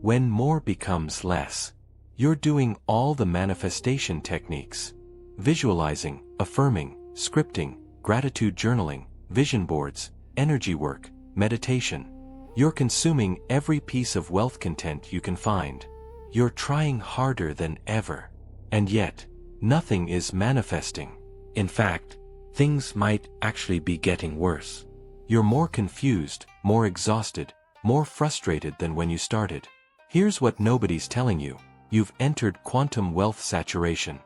When more becomes less, you're doing all the manifestation techniques. Visualizing, affirming, scripting, gratitude journaling, vision boards, energy work, meditation. You're consuming every piece of wealth content you can find. You're trying harder than ever. And yet, nothing is manifesting. In fact, things might actually be getting worse. You're more confused, more exhausted, more frustrated than when you started. Here's what nobody's telling you. You've entered quantum wealth saturation.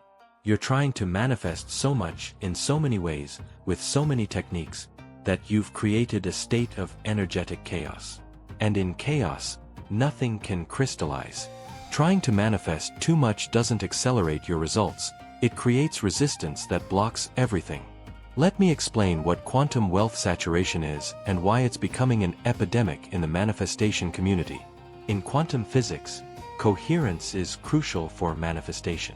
You're trying to manifest so much in so many ways, with so many techniques, that you've created a state of energetic chaos. And in chaos, nothing can crystallize. Trying to manifest too much doesn't accelerate your results, it creates resistance that blocks everything. Let me explain what quantum wealth saturation is and why it's becoming an epidemic in the manifestation community. In quantum physics, coherence is crucial for manifestation.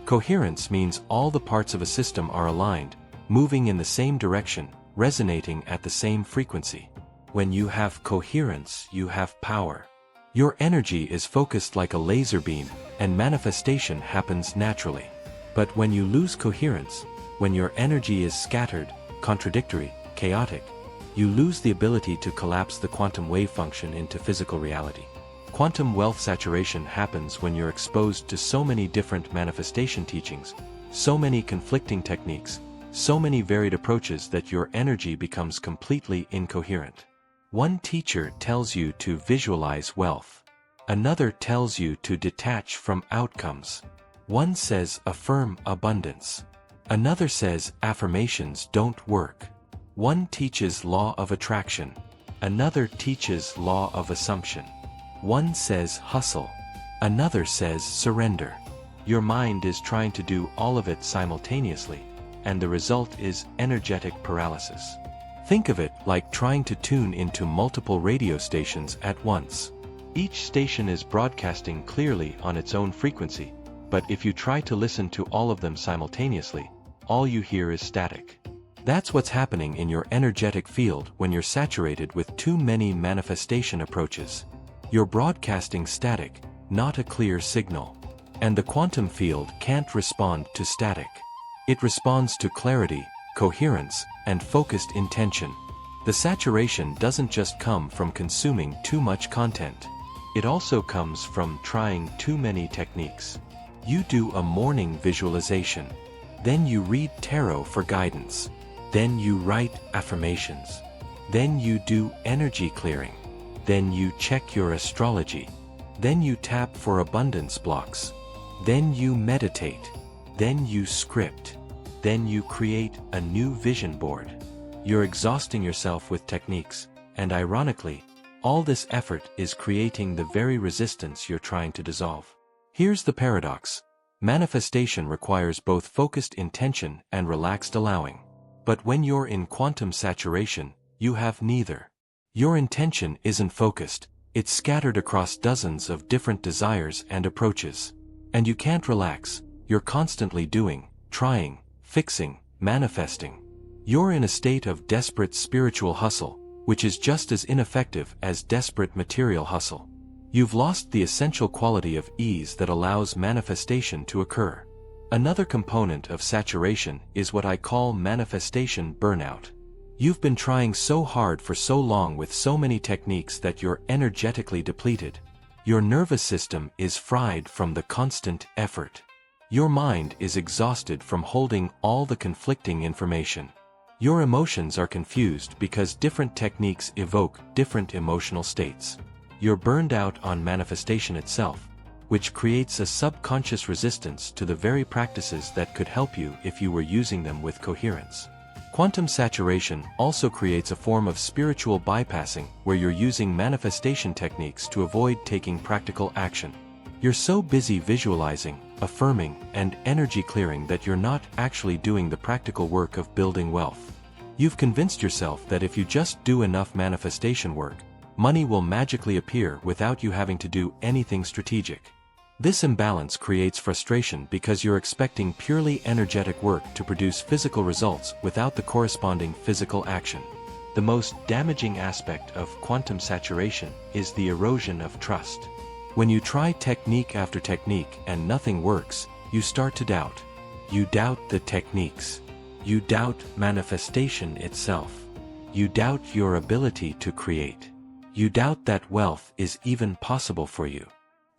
Coherence means all the parts of a system are aligned, moving in the same direction, resonating at the same frequency. When you have coherence, you have power. Your energy is focused like a laser beam, and manifestation happens naturally. But when you lose coherence, when your energy is scattered, contradictory, chaotic, you lose the ability to collapse the quantum wave function into physical reality. Quantum wealth saturation happens when you're exposed to so many different manifestation teachings, so many conflicting techniques, so many varied approaches that your energy becomes completely incoherent. One teacher tells you to visualize wealth. Another tells you to detach from outcomes. One says affirm abundance. Another says affirmations don't work. One teaches law of attraction. Another teaches law of assumption. One says hustle. Another says surrender. Your mind is trying to do all of it simultaneously, and the result is energetic paralysis. Think of it like trying to tune into multiple radio stations at once. Each station is broadcasting clearly on its own frequency, but if you try to listen to all of them simultaneously, all you hear is static. That's what's happening in your energetic field when you're saturated with too many manifestation approaches. You're broadcasting static, not a clear signal. And the quantum field can't respond to static. It responds to clarity, coherence, and focused intention. The saturation doesn't just come from consuming too much content. It also comes from trying too many techniques. You do a morning visualization. Then you read tarot for guidance. Then you write affirmations. Then you do energy clearing. Then you check your astrology. Then you tap for abundance blocks. Then you meditate. Then you script. Then you create a new vision board. You're exhausting yourself with techniques, and ironically, all this effort is creating the very resistance you're trying to dissolve. Here's the paradox. Manifestation requires both focused intention and relaxed allowing. But when you're in quantum saturation, you have neither. Your intention isn't focused, it's scattered across dozens of different desires and approaches. And you can't relax, you're constantly doing, trying, fixing, manifesting. You're in a state of desperate spiritual hustle, which is just as ineffective as desperate material hustle. You've lost the essential quality of ease that allows manifestation to occur. Another component of saturation is what I call manifestation burnout. You've been trying so hard for so long with so many techniques that you're energetically depleted. Your nervous system is fried from the constant effort. Your mind is exhausted from holding all the conflicting information. Your emotions are confused because different techniques evoke different emotional states. You're burned out on manifestation itself, which creates a subconscious resistance to the very practices that could help you if you were using them with coherence. Quantum saturation also creates a form of spiritual bypassing where you're using manifestation techniques to avoid taking practical action. You're so busy visualizing, affirming, and energy clearing that you're not actually doing the practical work of building wealth. You've convinced yourself that if you just do enough manifestation work, money will magically appear without you having to do anything strategic. This imbalance creates frustration because you're expecting purely energetic work to produce physical results without the corresponding physical action. The most damaging aspect of quantum saturation is the erosion of trust. When you try technique after technique and nothing works, you start to doubt. You doubt the techniques. You doubt manifestation itself. You doubt your ability to create. You doubt that wealth is even possible for you.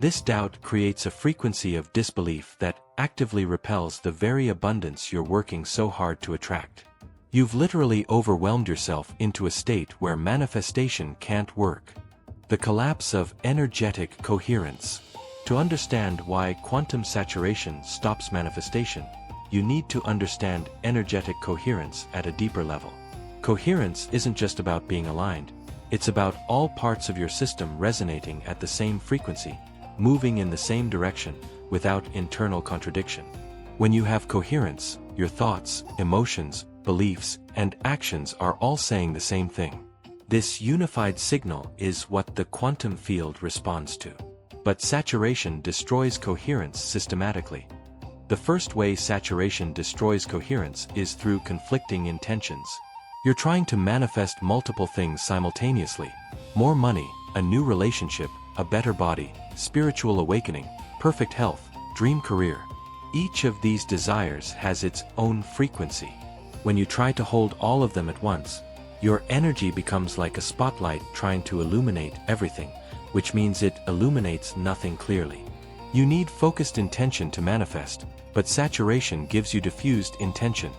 This doubt creates a frequency of disbelief that actively repels the very abundance you're working so hard to attract. You've literally overwhelmed yourself into a state where manifestation can't work. The collapse of energetic coherence. To understand why quantum saturation stops manifestation, you need to understand energetic coherence at a deeper level. Coherence isn't just about being aligned, it's about all parts of your system resonating at the same frequency, moving in the same direction, without internal contradiction. When you have coherence, your thoughts, emotions, beliefs, and actions are all saying the same thing. This unified signal is what the quantum field responds to. But saturation destroys coherence systematically. The first way saturation destroys coherence is through conflicting intentions. You're trying to manifest multiple things simultaneously: more money, a new relationship, a better body, spiritual awakening, perfect health, dream career. Each of these desires has its own frequency. When you try to hold all of them at once, your energy becomes like a spotlight trying to illuminate everything, which means it illuminates nothing clearly. You need focused intention to manifest, but saturation gives you diffused intention.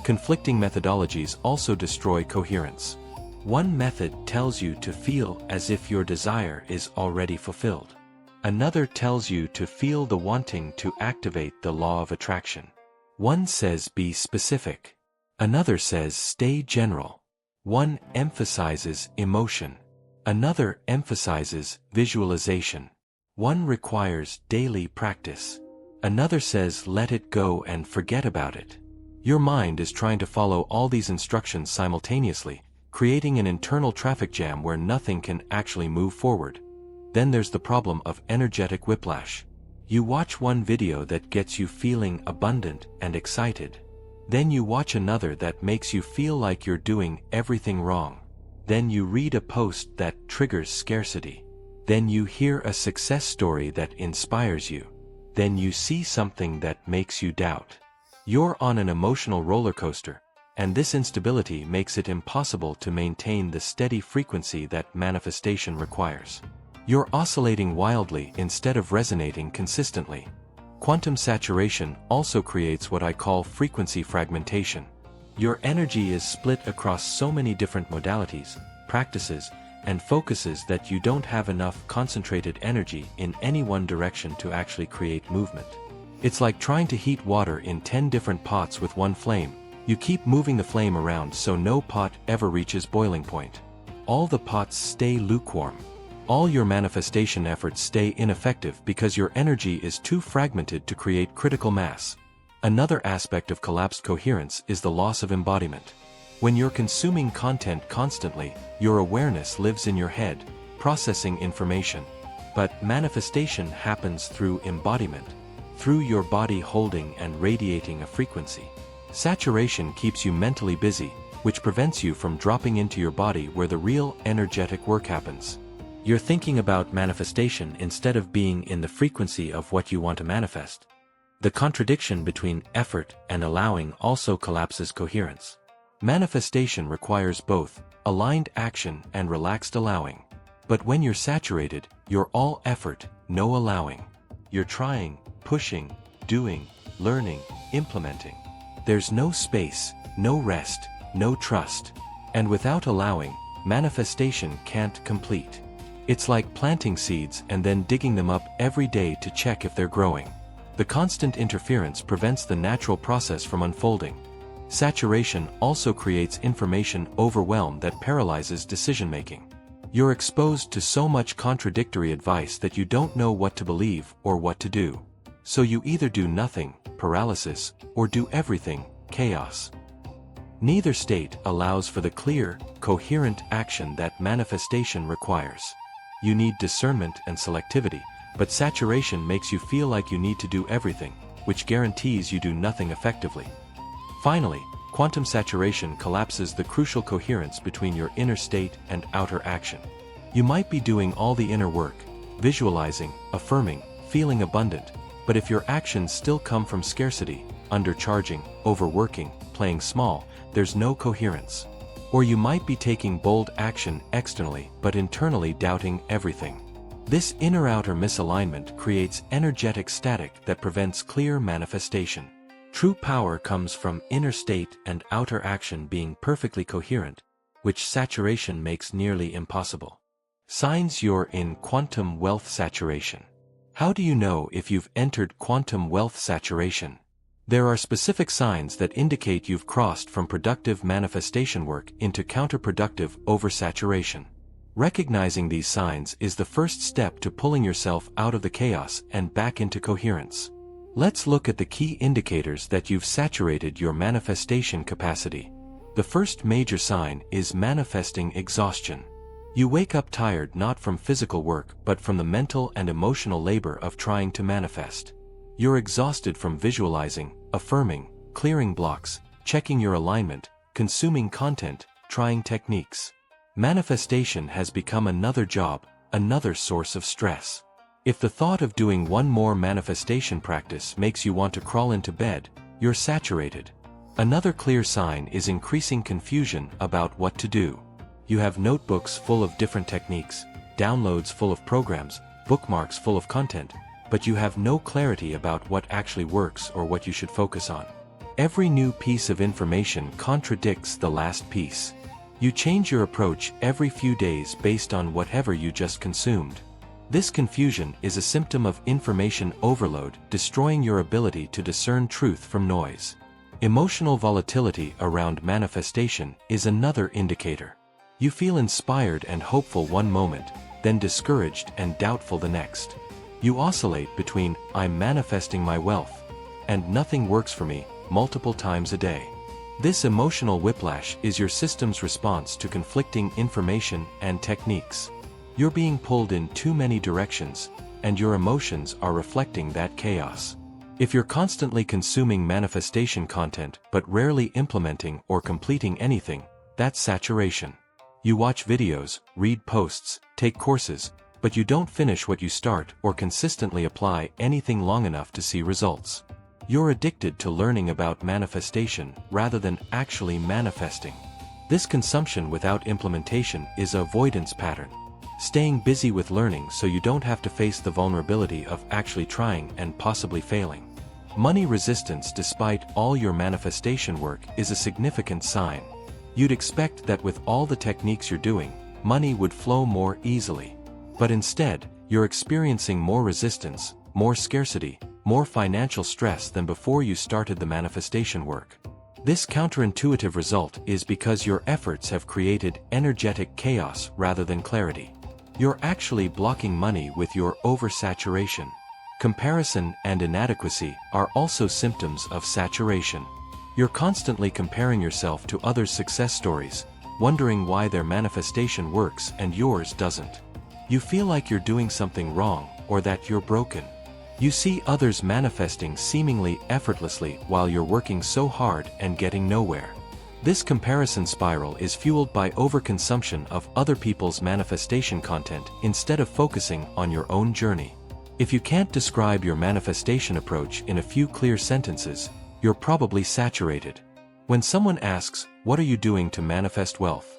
Conflicting methodologies also destroy coherence. One method tells you to feel as if your desire is already fulfilled. Another tells you to feel the wanting to activate the law of attraction. One says be specific. Another says stay general. One emphasizes emotion. Another emphasizes visualization. One requires daily practice. Another says let it go and forget about it. Your mind is trying to follow all these instructions simultaneously, creating an internal traffic jam where nothing can actually move forward. Then there's the problem of energetic whiplash. You watch one video that gets you feeling abundant and excited. Then you watch another that makes you feel like you're doing everything wrong. Then you read a post that triggers scarcity. Then you hear a success story that inspires you. Then you see something that makes you doubt. You're on an emotional roller coaster, and this instability makes it impossible to maintain the steady frequency that manifestation requires. You're oscillating wildly instead of resonating consistently. Quantum saturation also creates what I call frequency fragmentation. Your energy is split across so many different modalities, practices, and focuses that you don't have enough concentrated energy in any one direction to actually create movement. It's like trying to heat water in 10 different pots with one flame. You keep moving the flame around so no pot ever reaches boiling point. All the pots stay lukewarm. All your manifestation efforts stay ineffective because your energy is too fragmented to create critical mass. Another aspect of collapsed coherence is the loss of embodiment. When you're consuming content constantly, your awareness lives in your head, processing information. But manifestation happens through embodiment, through your body holding and radiating a frequency. Saturation keeps you mentally busy, which prevents you from dropping into your body where the real energetic work happens. You're thinking about manifestation instead of being in the frequency of what you want to manifest. The contradiction between effort and allowing also collapses coherence. Manifestation requires both aligned action and relaxed allowing. But when you're saturated, you're all effort, no allowing. You're trying, pushing, doing, learning, implementing. There's no space, no rest, no trust. And without allowing, manifestation can't complete. It's like planting seeds and then digging them up every day to check if they're growing. The constant interference prevents the natural process from unfolding. Saturation also creates information overwhelm that paralyzes decision-making. You're exposed to so much contradictory advice that you don't know what to believe or what to do. So you either do nothing, paralysis, or do everything, chaos. Neither state allows for the clear, coherent action that manifestation requires. You need discernment and selectivity, but saturation makes you feel like you need to do everything, which guarantees you do nothing effectively. Finally, quantum saturation collapses the crucial coherence between your inner state and outer action. You might be doing all the inner work, visualizing, affirming, feeling abundant. But if your actions still come from scarcity, undercharging, overworking, playing small, there's no coherence. Or you might be taking bold action externally but internally doubting everything. This inner-outer misalignment creates energetic static that prevents clear manifestation. True power comes from inner state and outer action being perfectly coherent, which saturation makes nearly impossible. Signs you're in quantum wealth saturation. How do you know if you've entered quantum wealth saturation? There are specific signs that indicate you've crossed from productive manifestation work into counterproductive oversaturation. Recognizing these signs is the first step to pulling yourself out of the chaos and back into coherence. Let's look at the key indicators that you've saturated your manifestation capacity. The first major sign is manifesting exhaustion. You wake up tired not from physical work but from the mental and emotional labor of trying to manifest. You're exhausted from visualizing, affirming, clearing blocks, checking your alignment, consuming content, trying techniques. Manifestation has become another job, another source of stress. If the thought of doing one more manifestation practice makes you want to crawl into bed, you're saturated. Another clear sign is increasing confusion about what to do. You have notebooks full of different techniques, downloads full of programs, bookmarks full of content, but you have no clarity about what actually works or what you should focus on. Every new piece of information contradicts the last piece. You change your approach every few days based on whatever you just consumed. This confusion is a symptom of information overload, destroying your ability to discern truth from noise. Emotional volatility around manifestation is another indicator. You feel inspired and hopeful one moment, then discouraged and doubtful the next. You oscillate between, "I'm manifesting my wealth," and "nothing works for me," multiple times a day. This emotional whiplash is your system's response to conflicting information and techniques. You're being pulled in too many directions, and your emotions are reflecting that chaos. If you're constantly consuming manifestation content but rarely implementing or completing anything, that's saturation. You watch videos, read posts, take courses, but you don't finish what you start or consistently apply anything long enough to see results. You're addicted to learning about manifestation rather than actually manifesting. This consumption without implementation is an avoidance pattern. Staying busy with learning so you don't have to face the vulnerability of actually trying and possibly failing. Money resistance despite all your manifestation work is a significant sign. You'd expect that with all the techniques you're doing, money would flow more easily. But instead, you're experiencing more resistance, more scarcity, more financial stress than before you started the manifestation work. This counterintuitive result is because your efforts have created energetic chaos rather than clarity. You're actually blocking money with your oversaturation. Comparison and inadequacy are also symptoms of saturation. You're constantly comparing yourself to others' success stories, wondering why their manifestation works and yours doesn't. You feel like you're doing something wrong, or that you're broken. You see others manifesting seemingly effortlessly while you're working so hard and getting nowhere. This comparison spiral is fueled by overconsumption of other people's manifestation content instead of focusing on your own journey. If you can't describe your manifestation approach in a few clear sentences, you're probably saturated. When someone asks, "What are you doing to manifest wealth?"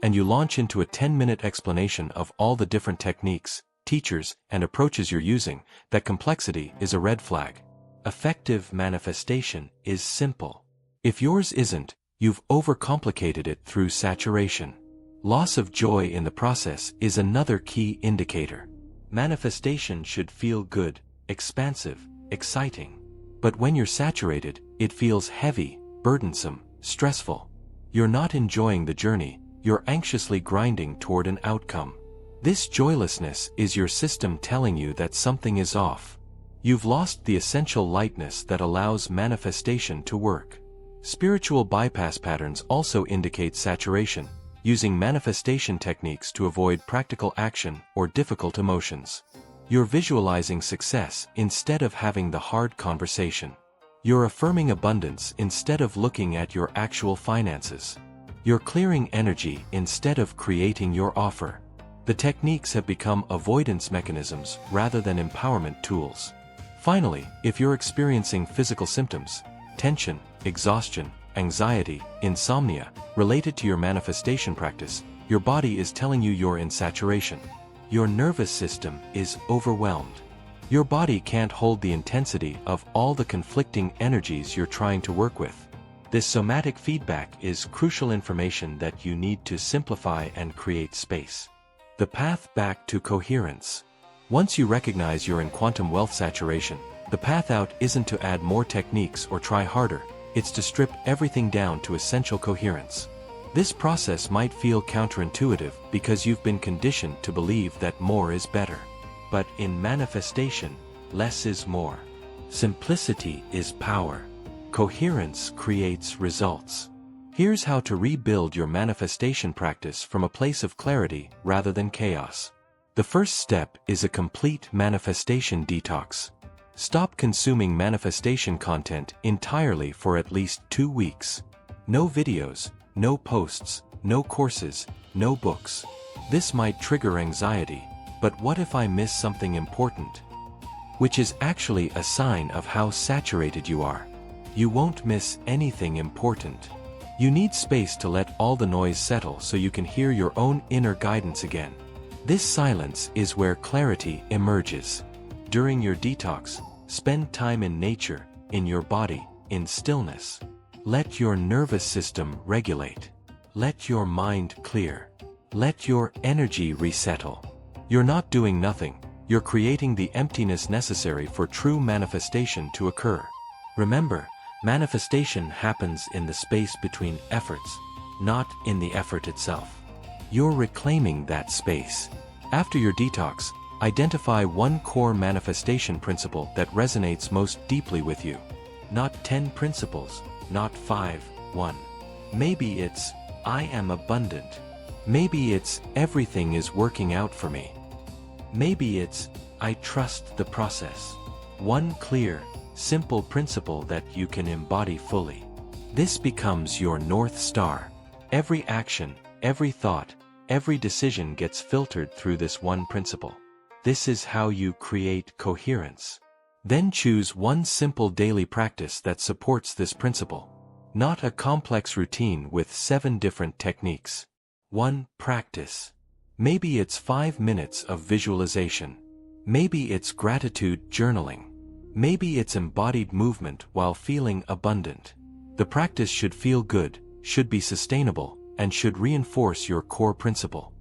and you launch into a 10-minute explanation of all the different techniques, teachers, and approaches you're using, that complexity is a red flag. Effective manifestation is simple. If yours isn't, you've overcomplicated it through saturation. Loss of joy in the process is another key indicator. Manifestation should feel good, expansive, exciting. But when you're saturated, it feels heavy, burdensome, stressful. You're not enjoying the journey, you're anxiously grinding toward an outcome. This joylessness is your system telling you that something is off. You've lost the essential lightness that allows manifestation to work. Spiritual bypass patterns also indicate saturation, using manifestation techniques to avoid practical action or difficult emotions. You're visualizing success instead of having the hard conversation. You're affirming abundance instead of looking at your actual finances. You're clearing energy instead of creating your offer. The techniques have become avoidance mechanisms rather than empowerment tools. Finally, if you're experiencing physical symptoms, tension, exhaustion, anxiety, insomnia, related to your manifestation practice, your body is telling you you're in saturation. Your nervous system is overwhelmed. Your body can't hold the intensity of all the conflicting energies you're trying to work with. This somatic feedback is crucial information that you need to simplify and create space. The path back to coherence. Once you recognize you're in quantum wealth saturation, the path out isn't to add more techniques or try harder, it's to strip everything down to essential coherence. This process might feel counterintuitive because you've been conditioned to believe that more is better. But in manifestation, less is more. Simplicity is power. Coherence creates results. Here's how to rebuild your manifestation practice from a place of clarity rather than chaos. The first step is a complete manifestation detox. Stop consuming manifestation content entirely for at least 2 weeks. No videos, no posts, no courses, no books. This might trigger anxiety, but what if I miss something important? Which is actually a sign of how saturated you are. You won't miss anything important. You need space to let all the noise settle so you can hear your own inner guidance again. This silence is where clarity emerges. During your detox, spend time in nature, in your body, in stillness. Let your nervous system regulate. Let your mind clear. Let your energy resettle. You're not doing nothing, you're creating the emptiness necessary for true manifestation to occur. Remember, manifestation happens in the space between efforts, not in the effort itself. You're reclaiming that space. After your detox, identify one core manifestation principle that resonates most deeply with you. Not 10 principles, not 5, 1. Maybe it's, I am abundant. Maybe it's, everything is working out for me. Maybe it's, I trust the process. One clear, simple principle that you can embody fully. This becomes your North Star. Every action, every thought, every decision gets filtered through this one principle. This is how you create coherence. Then choose one simple daily practice that supports this principle. Not a complex routine with 7 different techniques. One practice. Maybe it's 5 minutes of visualization. Maybe it's gratitude journaling. Maybe it's embodied movement while feeling abundant. The practice should feel good, should be sustainable, and should reinforce your core principle.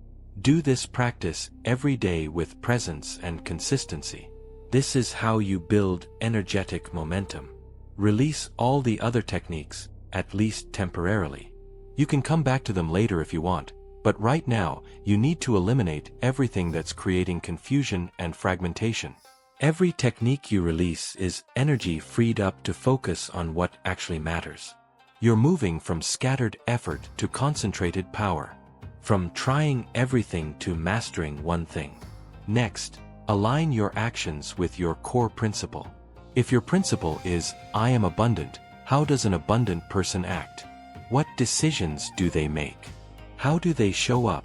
Do this practice every day with presence and consistency. This is how you build energetic momentum. Release all the other techniques, at least temporarily. You can come back to them later if you want, but right now, you need to eliminate everything that's creating confusion and fragmentation. Every technique you release is energy freed up to focus on what actually matters. You're moving from scattered effort to concentrated power. From trying everything to mastering one thing. Next, align your actions with your core principle. If your principle is, I am abundant, how does an abundant person act? What decisions do they make? How do they show up?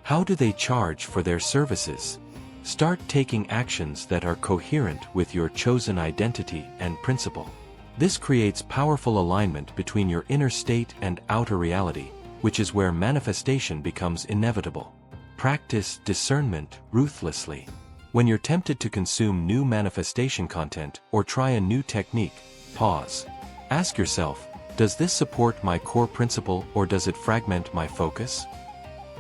How do they charge for their services? Start taking actions that are coherent with your chosen identity and principle. This creates powerful alignment between your inner state and outer reality, which is where manifestation becomes inevitable. Practice discernment ruthlessly. When you're tempted to consume new manifestation content or try a new technique, pause. Ask yourself, does this support my core principle or does it fragment my focus?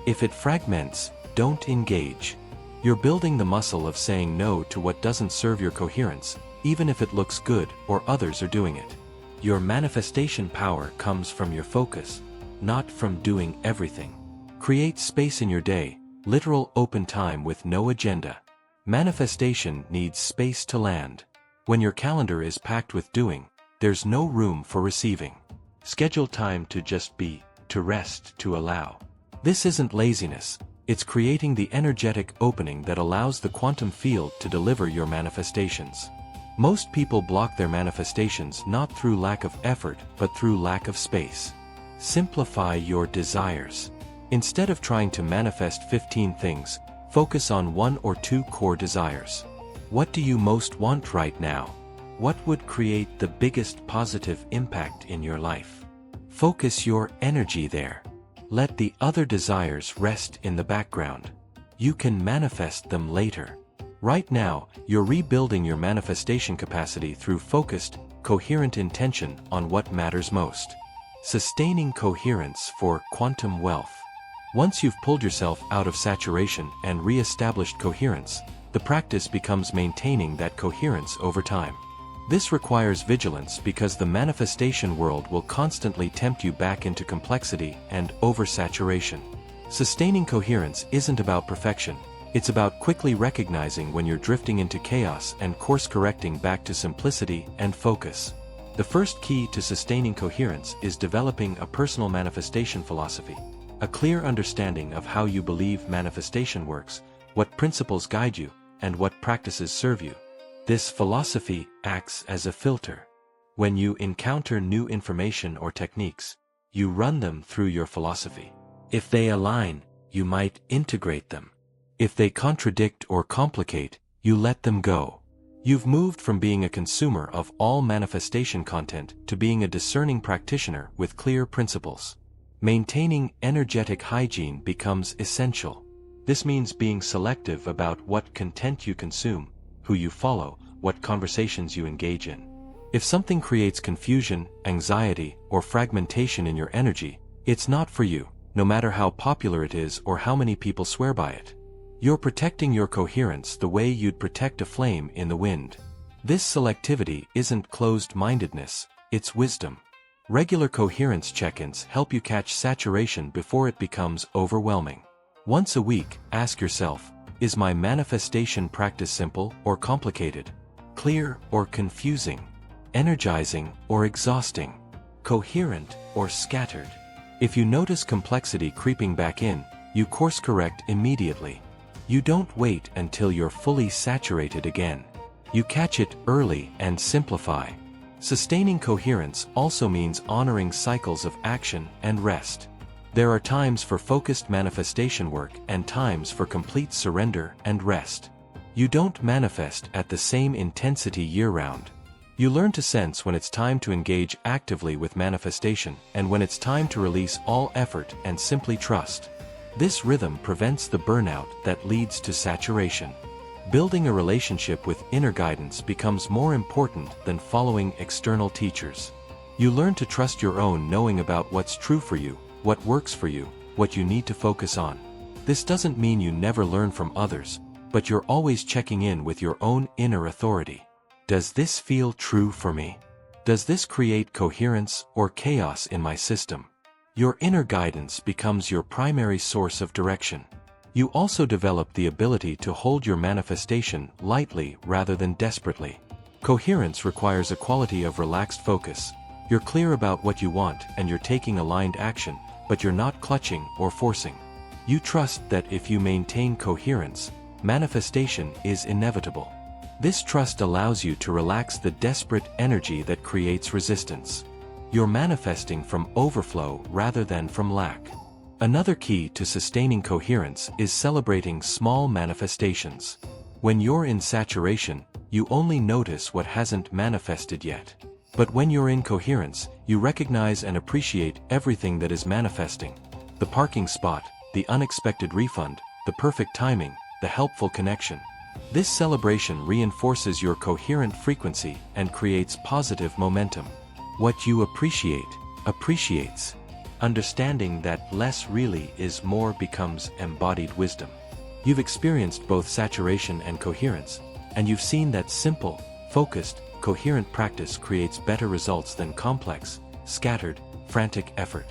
If it fragments, don't engage. You're building the muscle of saying no to what doesn't serve your coherence, even if it looks good or others are doing it. Your manifestation power comes from your focus, not from doing everything. Create space in your day, literal open time with no agenda. Manifestation needs space to land. When your calendar is packed with doing, there's no room for receiving. Schedule time to just be, to rest, to allow. This isn't laziness, it's creating the energetic opening that allows the quantum field to deliver your manifestations. Most people block their manifestations not through lack of effort but through lack of space. Simplify your desires. Instead of trying to manifest 15 things, Focus on one or two core desires. What do you most want right now? What would create the biggest positive impact in your life? Focus your energy there. Let the other desires rest in the background. You can manifest them later. Right now, you're rebuilding your manifestation capacity through focused, coherent intention on what matters most. Sustaining coherence for quantum wealth. Once you've pulled yourself out of saturation and re-established coherence, the practice becomes maintaining that coherence over time. This requires vigilance because the manifestation world will constantly tempt you back into complexity and oversaturation. Sustaining coherence isn't about perfection, it's about quickly recognizing when you're drifting into chaos and course-correcting back to simplicity and focus. The first key to sustaining coherence is developing a personal manifestation philosophy. A clear understanding of how you believe manifestation works, what principles guide you, and what practices serve you. This philosophy acts as a filter. When you encounter new information or techniques, you run them through your philosophy. If they align, you might integrate them. If they contradict or complicate, you let them go. You've moved from being a consumer of all manifestation content to being a discerning practitioner with clear principles. Maintaining energetic hygiene becomes essential. This means being selective about what content you consume, who you follow, what conversations you engage in. If something creates confusion, anxiety, or fragmentation in your energy, it's not for you, no matter how popular it is or how many people swear by it. You're protecting your coherence the way you'd protect a flame in the wind. This selectivity isn't closed-mindedness, it's wisdom. Regular coherence check-ins help you catch saturation before it becomes overwhelming. Once a week, ask yourself, is my manifestation practice simple or complicated? Clear or confusing? Energizing or exhausting? Coherent or scattered? If you notice complexity creeping back in, you course-correct immediately. You don't wait until you're fully saturated again. You catch it early and simplify. Sustaining coherence also means honoring cycles of action and rest. There are times for focused manifestation work and times for complete surrender and rest. You don't manifest at the same intensity year-round. You learn to sense when it's time to engage actively with manifestation and when it's time to release all effort and simply trust. This rhythm prevents the burnout that leads to saturation. Building a relationship with inner guidance becomes more important than following external teachers. You learn to trust your own knowing about what's true for you, what works for you, what you need to focus on. This doesn't mean you never learn from others, but you're always checking in with your own inner authority. Does this feel true for me? Does this create coherence or chaos in my system? Your inner guidance becomes your primary source of direction. You also develop the ability to hold your manifestation lightly rather than desperately. Coherence requires a quality of relaxed focus. You're clear about what you want and you're taking aligned action, but you're not clutching or forcing. You trust that if you maintain coherence, manifestation is inevitable. This trust allows you to relax the desperate energy that creates resistance. You're manifesting from overflow rather than from lack. Another key to sustaining coherence is celebrating small manifestations. When you're in saturation, you only notice what hasn't manifested yet. But when you're in coherence, you recognize and appreciate everything that is manifesting. The parking spot, the unexpected refund, the perfect timing, the helpful connection. This celebration reinforces your coherent frequency and creates positive momentum. What you appreciate, appreciates. Understanding that less really is more becomes embodied wisdom. You've experienced both saturation and coherence, and you've seen that simple, focused, coherent practice creates better results than complex, scattered, frantic effort.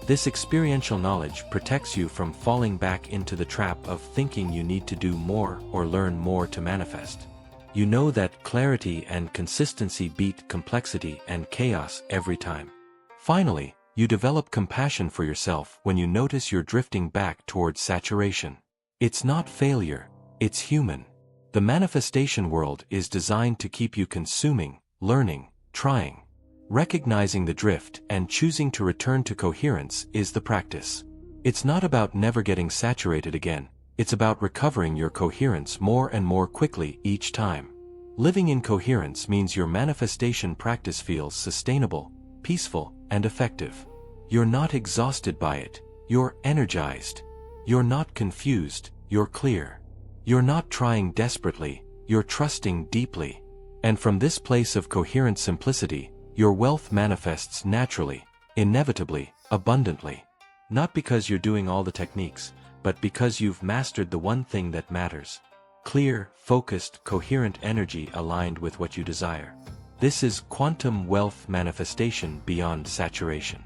This experiential knowledge protects you from falling back into the trap of thinking you need to do more or learn more to manifest. You know that clarity and consistency beat complexity and chaos every time. Finally, you develop compassion for yourself when you notice you're drifting back towards saturation. It's not failure, it's human. The manifestation world is designed to keep you consuming, learning, trying. Recognizing the drift and choosing to return to coherence is the practice. It's not about never getting saturated again, It's about recovering your coherence more and more quickly each time. Living in coherence means your manifestation practice feels sustainable, peaceful, and effective. You're not exhausted by it, you're energized. You're not confused, you're clear. You're not trying desperately, you're trusting deeply. And from this place of coherent simplicity, your wealth manifests naturally, inevitably, abundantly. Not because you're doing all the techniques, but because you've mastered the one thing that matters. Clear, focused, coherent energy aligned with what you desire. This is quantum wealth manifestation beyond saturation.